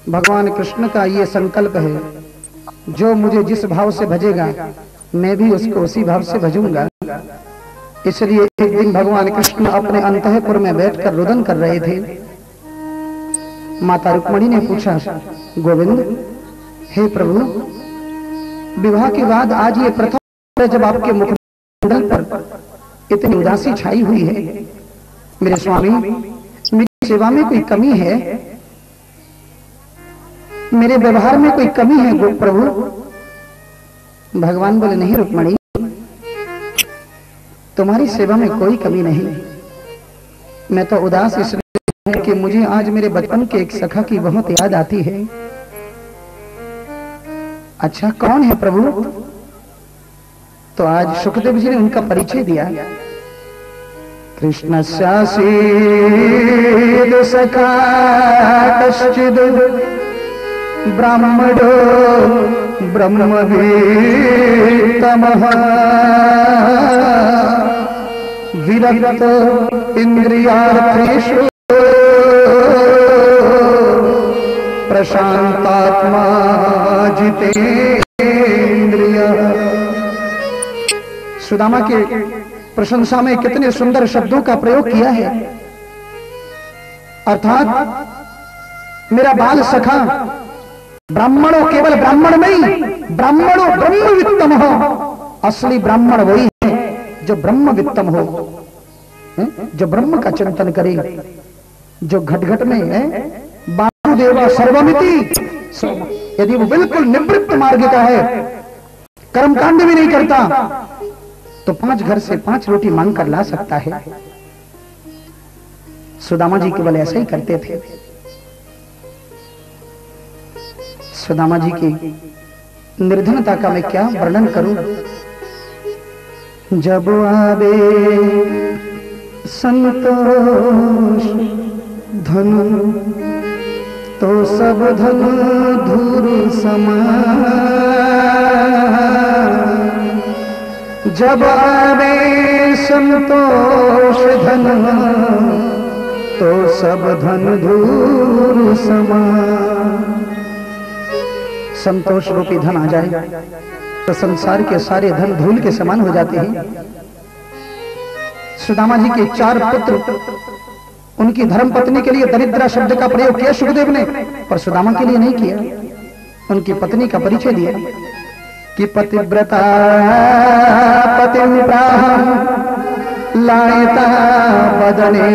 भगवान कृष्ण का ये संकल्प है, जो मुझे जिस भाव से भजेगा मैं भी उसको उसी भाव से भजूंगा। इसलिए एक दिन भगवान कृष्ण अपने अंतःपुर में बैठकर रुदन कर रहे थे। माता रुक्मिणी ने पूछा, गोविंद, हे प्रभु, विवाह के बाद आज ये प्रथम है जब आपके मुखमंडल पर इतनी उदासी छाई हुई है। मेरे स्वामी, मेरी सेवा में कोई कमी है? मेरे व्यवहार में कोई कमी है गो प्रभु? भगवान बोले, नहीं रुक्मिणी, तुम्हारी सेवा में कोई कमी नहीं। मैं तो उदास इसलिए हूं कि मुझे आज मेरे बचपन के एक सखा की बहुत याद आती है। अच्छा, कौन है प्रभु? तो आज सुखदेव जी ने उनका परिचय दिया। कृष्णस्यासीद सखा कश्चिद ब्राह्मणो ब्रह्मवीतमः विरक्त इंद्रियार्थेषु प्रशांतात्मा जितेन्द्रियः। सुदामा के प्रशंसा में कितने सुंदर शब्दों का प्रयोग किया है। अर्थात मेरा बाल सखा ब्राह्मणों, केवल ब्राह्मण नहीं, ब्राह्मणों ब्रह्मवित्तम हो। असली ब्राह्मण वही है जो ब्रह्मवित्तम हो, जो ब्रह्म का चिंतन करे, जो घट घट में है वासुदेवा सर्वमिति। यदि वो बिल्कुल निवृत्त मार्ग का है, कर्मकांड भी नहीं करता, तो 5 घर से 5 रोटी मांग कर ला सकता है। सुदामा जी केवल ऐसा ही करते थे। सुदामा जी की निर्धनता का मैं क्या वर्णन करूं। जब आवे संतोष धन, तो सब धन धूर समान। जब आवे संतोष धन, तो सब धन धूर समान। संतोष रूपी धन आ जाए तो संसार के सारे धन धूल के समान हो जाते हैं। सुदामा जी के 4 पुत्र, उनकी धर्मपत्नी के लिए दरिद्रा शब्द का प्रयोग किया सुखदेव ने, पर सुदामा के लिए नहीं किया। उनकी पत्नी का परिचय दिया कि पतिव्रता पतिव्राह लायता बदने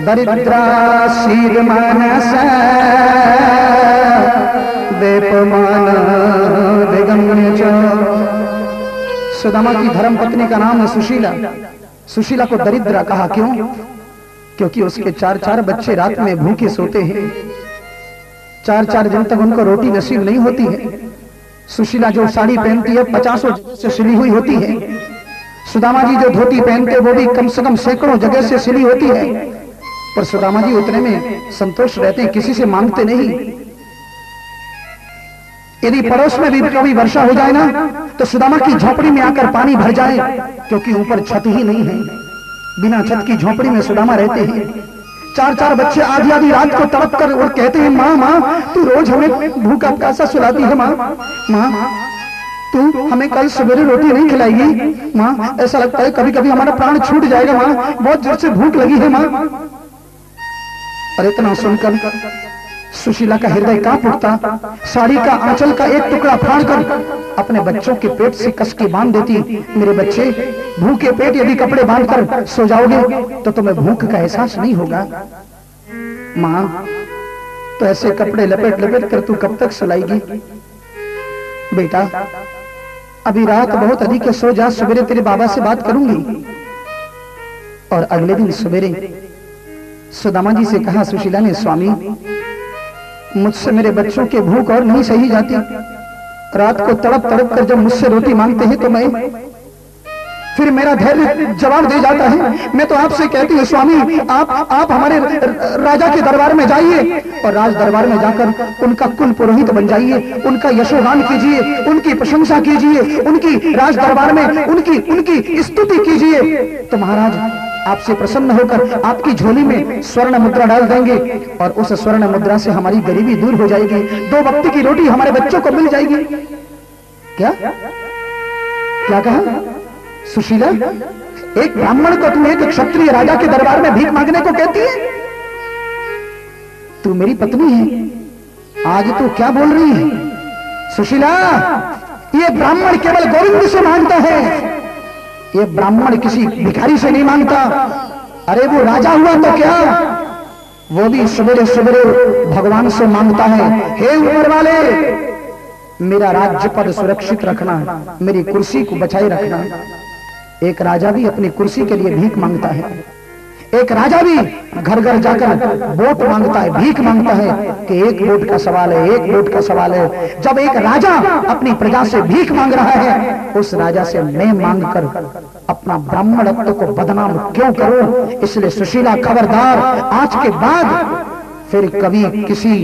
दरिद्रा शील मानस वेपमान विगम्य च। सुदामा की धर्मपत्नी का नाम है सुशीला। सुशीला को दरिद्रा कहा, क्यों? क्योंकि उसके 4-4 बच्चे रात में भूखे सोते हैं। 4-4 दिन तक उनको रोटी नसीब नहीं होती है। सुशीला जो साड़ी पहनती है 50 से सिली हुई होती है। सुदामा जी जो धोती पहनते वो भी कम से कम सैकड़ों जगह से सिली होती है। पर सुदामा जी उतने में संतोष रहते हैं, किसी से मांगते नहीं। यदि पड़ोस में भी कभी वर्षा हो जाए ना, तो सुदामा की झोपड़ी में आकर पानी भर जाए, क्योंकि ऊपर छत ही नहीं है। बिना छत की झोपड़ी में सुदामा रहते हैं। 4-4 बच्चे आधी आधी रात को तड़प कर और कहते हैं, माँ माँ तू रोज हमें भूखा प्यासा सुलाती है। माँ माँ तू हमें कल सवेरे रोटी नहीं खिलाएगी। माँ ऐसा लगता है कभी कभी हमारा प्राण छूट जाएगा। माँ बहुत जोर से भूख लगी है। माँ, और इतना सुनकर सुशीला का हृदय कांप उठता। साड़ी का आंचल का एक टुकड़ा फाड़कर अपने बच्चों के पेट से कस के बांध देती। मेरे बच्चे, भूखे पेट यदि कपड़े बांधकर सो जाओगे तो तुम्हें भूख का एहसास नहीं होगा। मां, तो ऐसे कपड़े लपेट लपेट कर तू कब तक सुलाएगी? बेटा अभी रात बहुत अधिक है, सो जा, सवेरे तेरे बाबा से बात करूंगी। और अगले दिन सवेरे सुदामा जी से कहा सुशीला ने, स्वामी मुझसे मेरे बच्चों के भूख और नहीं सही जाती। रात को तड़प तड़प कर जब मुझसे रोटी मांगते हैं तो मैं फिर मेरा धैर्य जवाब दे जाता है। मैं तो आपसे कहती हूँ स्वामी, आप हमारे राजा के दरबार में जाइए और राज दरबार में जाकर उनका कुल पुरोहित बन जाइए, उनका यशोगान कीजिए, उनकी प्रशंसा कीजिए, उनकी राज दरबार में उनकी स्तुति कीजिए, तो महाराज आपसे प्रसन्न होकर आपकी झोली में स्वर्ण मुद्रा डाल देंगे और उस स्वर्ण मुद्रा से हमारी गरीबी दूर हो जाएगी, 2 वक्त की रोटी हमारे बच्चों को मिल जाएगी। क्या क्या कहा सुशीला? एक ब्राह्मण को तू एक क्षत्रिय राजा के दरबार में भीख मांगने को कहती है? तू मेरी पत्नी है, आज तू क्या बोल रही है? सुशीला, ये ब्राह्मण केवल गोविंद से मांगता है, ये ब्राह्मण किसी भिखारी से नहीं मांगता। अरे वो राजा हुआ तो क्या, वो भी सवेरे सवेरे भगवान से मांगता है, हे ऊपर वाले मेरा राज्य पद सुरक्षित रखना, मेरी कुर्सी को बचाए रखना। एक राजा भी अपनी कुर्सी के लिए भीख मांगता है, एक राजा भी घर घर जाकर वोट मांगता है, भीख मांगता है कि 1 वोट का सवाल है, 1 वोट का सवाल है। जब एक राजा अपनी प्रजा से भीख मांग रहा है, उस राजा से मैं मांगकर अपना ब्राह्मणत्व को बदनाम क्यों करूं? इसलिए सुशीला खबरदार, आज के बाद फिर कभी किसी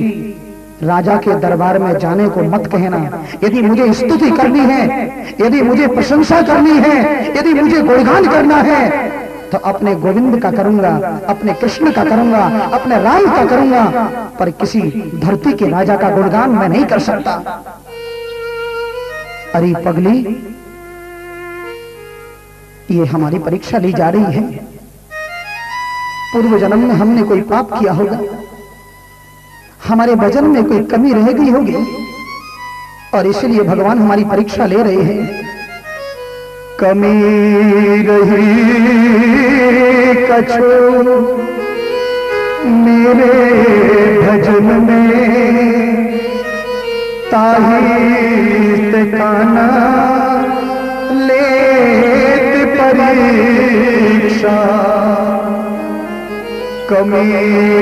राजा के दरबार में जाने को मत कहना। यदि मुझे स्तुति करनी है, यदि मुझे प्रशंसा करनी है, यदि मुझे गुणगान करना है, तो अपने गोविंद का करूंगा, अपने कृष्ण का करूंगा, अपने राम का करूंगा, पर किसी धरती के राजा का गुणगान मैं नहीं कर सकता। अरे पगली, ये हमारी परीक्षा ली जा रही है। पूर्व जन्म में हमने कोई पाप किया होगा, हमारे वजन में कोई कमी रह गई होगी, और इसलिए भगवान हमारी परीक्षा ले रहे हैं। कमी रही कछु मेरे भजन में, ताही ते काना लेत परीक्षा। कमी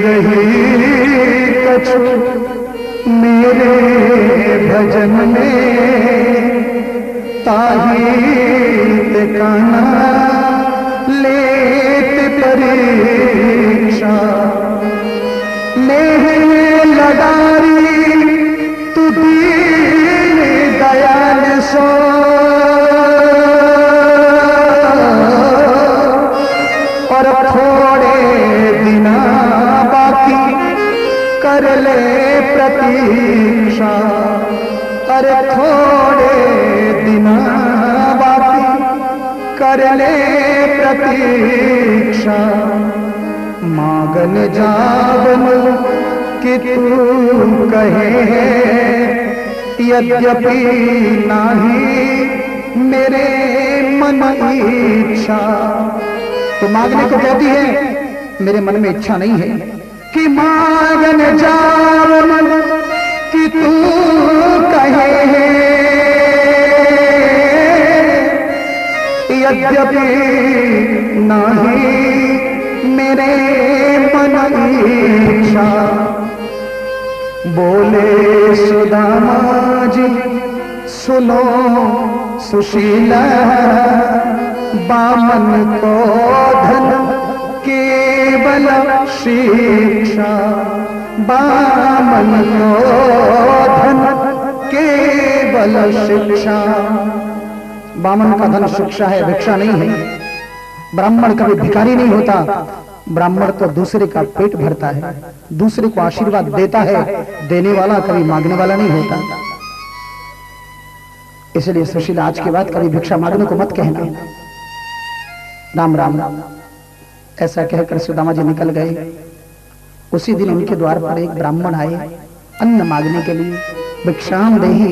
रही कछु मेरे भजन में, ताही ते काना लेत परीक्षा। नेह लगारी तू दीन दयाल सो, और थोड़े दिना बाकी कर ले प्रतीक्षा। अरे थोड़े दिना बाकी कर ले प्रतीक्षा। मांगन जावन कि तू कहे, यद्यपि नाही मेरे मन इच्छा। तो मांगने को कहती है, मेरे मन में इच्छा नहीं है कि मांगन जावन कि तू कहे, यद्यपि नाही मेरे मन इच्छा। बोले सुदामा जी सुनो सुशीला, बामन को धन केवल शिक्षा। बामन को धन केवल शिक्षा। बामन का धन शिक्षा है, भिक्षा नहीं है। ब्राह्मण कभी भिखारी नहीं होता, ब्राह्मण तो दूसरे का पेट भरता है, दूसरे को आशीर्वाद देता है, देने वाला कभी मांगने वाला नहीं होता। इसलिए सुशीला, आज के बाद कभी भिक्षा मांगने को मत कहना। राम राम राम ऐसा कहकर सुदामा जी निकल गए। उसी दिन उनके द्वार पर एक ब्राह्मण आए अन्न मांगने के लिए। भिक्षाम देहि।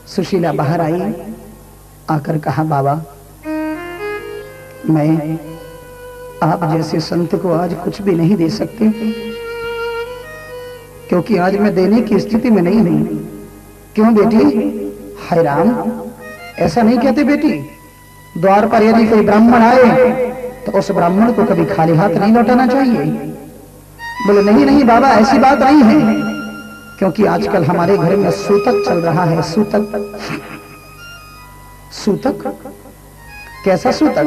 सुशीला बाहर आई, आकर कहा, बाबा मैं आप जैसे संत को आज कुछ भी नहीं दे सकती, क्योंकि आज मैं देने की स्थिति में नहीं हूं। क्यों बेटी? हाय राम, ऐसा नहीं कहते बेटी। द्वार पर यदि कोई ब्राह्मण आए तो उस ब्राह्मण को कभी खाली हाथ नहीं लौटाना चाहिए। बोले नहीं नहीं बाबा, ऐसी बात नहीं है, क्योंकि आजकल हमारे घर में सूतक चल रहा है। सूतक सूतक कैसा सूतक?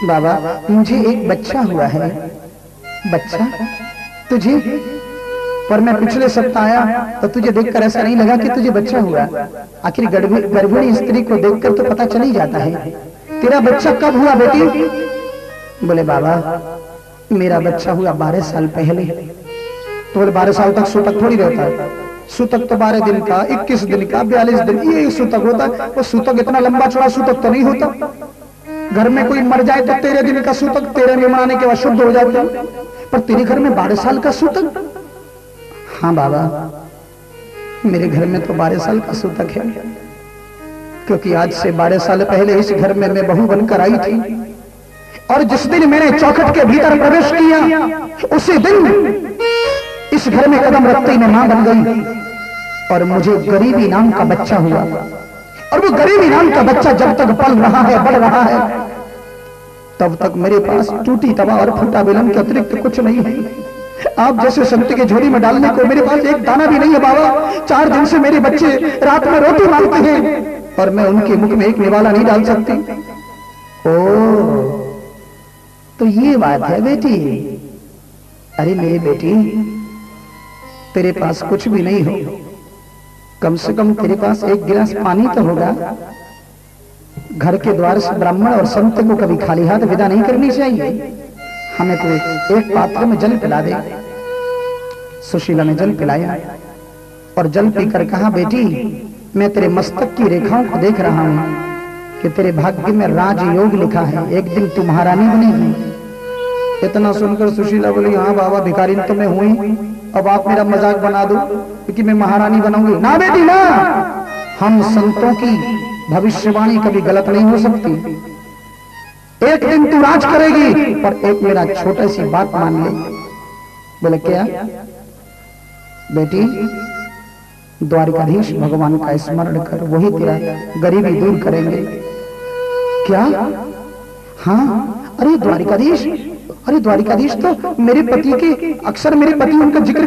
बाबा मुझे एक बच्चा हुआ है। बच्चा तुझे? पर मैं पिछले सप्ताह आया तो तुझे देखकर ऐसा नहीं लगा कि तुझे बच्चा हुआ। आखिर गर्भिणी स्त्री को देखकर तो पता चल ही जाता है। तेरा बच्चा कब हुआ बेटी? बोले बाबा मेरा बच्चा हुआ 12 साल पहले। तो बोले 12 साल तक सूतक थोड़ी रहता है। सूतक तो 12 दिन का, 21 दिन का, 42 दिन, ये सूतक होता है। वो सूतक इतना लंबा चौड़ा सूतक तो नहीं होता। घर में कोई मर जाए तो 13 दिन का सूतक 13 में मनाने के बाद शुद्ध हो जाता है। पर तेरे घर में 12 साल का सूतक? हाँ बाबा मेरे घर में तो 12 साल का सूतक है, क्योंकि आज से 12 साल पहले इस घर में मैं बहू बनकर आई थी, और जिस दिन मैंने चौखट के भीतर प्रवेश किया उसी दिन इस घर में कदम रखते ही मैं मां बन गई, और मुझे गरीबी नाम का बच्चा हुआ। और वो गरीबी नाम का बच्चा जब तक पल रहा है, बढ़ रहा है, तब तक मेरे पास टूटी तवा और फूटा बेलन के अतिरिक्त कुछ नहीं है। आप जैसे संत के झोली में डालने को मेरे पास एक दाना भी नहीं है बाबा। 4 दिन से मेरे बच्चे रात में रोटी मांगते हैं और मैं उनके मुख में एक निवाला नहीं डाल सकती। ओ तो ये बात है बेटी। अरे मेरी बेटी तेरे पास कुछ भी नहीं हो, कम से कम तेरे पास एक गिलास पानी तो होगा। घर के द्वार से ब्राह्मण और संत को कभी खाली हाथ विदा नहीं करनी चाहिए। हमें तो एक पात्र में जल पिला दे। सुशीला ने जल पिलाया और जल पीकर कहा बेटी मैं तेरे मस्तक की रेखाओं को देख रहा हूं कि तेरे भाग्य में राजयोग लिखा है, एक दिन तू महारानी बनेगी। इतना सुनकर सुशीला बोली हाँ बाबा भिखारी तो मैं हुई, अब आप मेरा मजाक बना दो क्योंकि मैं महारानी बनाऊंगी। ना बेटी ना, हम संतों की भविष्यवाणी कभी गलत नहीं हो सकती। एक दिन तू राज करेगी, पर एक मेरा छोटा सी बात मान ले। बोले क्या? बेटी द्वारिकाधीश भगवान का स्मरण कर, वही तेरा गरीबी दूर करेंगे। क्या? हाँ अरे द्वारिकाधीश तो मेरे पति के, अक्सर मेरे पति उनका जिक्र